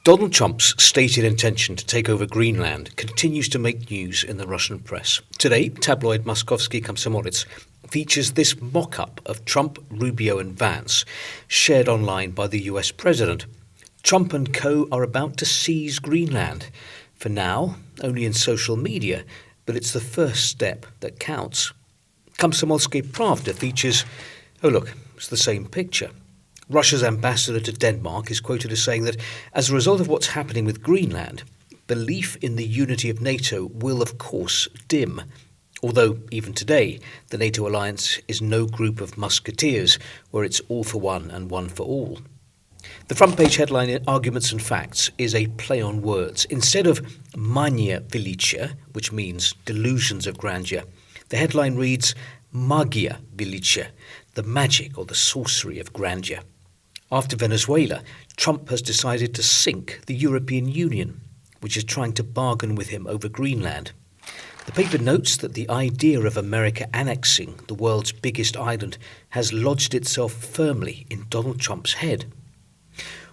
Donald Trump's stated intention to take over Greenland continues to make news in the Russian press. Today, tabloid Moskovsky Komsomolets features this mock-up of Trump, Rubio and Vance, shared online by the US president. Trump and co. are about to seize Greenland. For now, only in social media, but it's the first step that counts. Komsomolsky Pravda features, oh look, it's the same picture. Russia's ambassador to Denmark is quoted as saying that as a result of what's happening with Greenland, belief in the unity of NATO will of course dim. Although even today, the NATO alliance is no group of musketeers where it's all for one and one for all. The front page headline in Arguments and Facts is a play on words. Instead of mania velicia, which means delusions of grandeur, the headline reads magia velicia, the magic or the sorcery of grandeur. After Venezuela, Trump has decided to sink the European Union, which is trying to bargain with him over Greenland. The paper notes that the idea of America annexing the world's biggest island has lodged itself firmly in Donald Trump's head.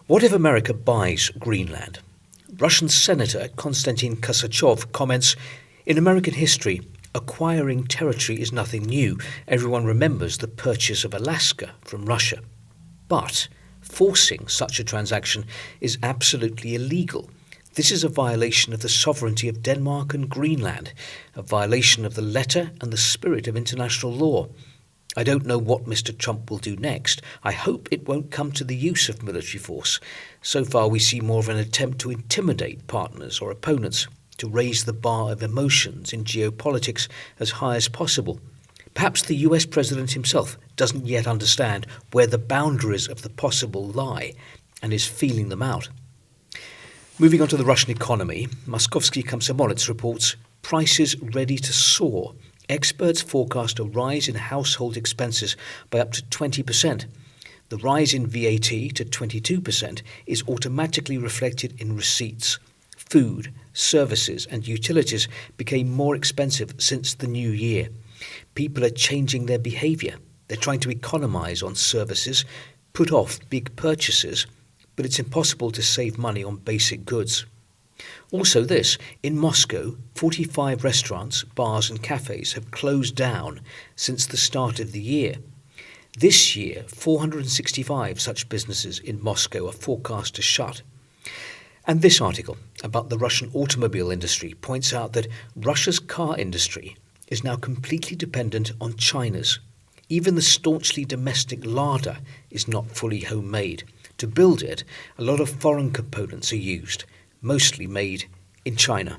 What if America buys Greenland? Russian Senator Konstantin Kosachov comments, in American history, acquiring territory is nothing new. Everyone remembers the purchase of Alaska from Russia. But forcing such a transaction is absolutely illegal. This is a violation of the sovereignty of Denmark and Greenland, a violation of the letter and the spirit of international law. I don't know what Mr. Trump will do next. I hope it won't come to the use of military force. So far we see more of an attempt to intimidate partners or opponents, to raise the bar of emotions in geopolitics as high as possible. Perhaps the US president himself doesn't yet understand where the boundaries of the possible lie and is feeling them out. Moving on to the Russian economy, Moskovsky Komsomolets reports prices ready to soar. Experts forecast a rise in household expenses by up to 20%. The rise in VAT to 22% is automatically reflected in receipts. Food, services and utilities became more expensive since the new year. People are changing their behaviour. They're trying to economise on services, put off big purchases, but it's impossible to save money on basic goods. Also this, in Moscow, 45 restaurants, bars and cafes have closed down since the start of the year. This year, 465 such businesses in Moscow are forecast to shut. And this article about the Russian automobile industry points out that Russia's car industry is now completely dependent on China's. Even the staunchly domestic Lada is not fully homemade. To build it, a lot of foreign components are used, mostly made in China.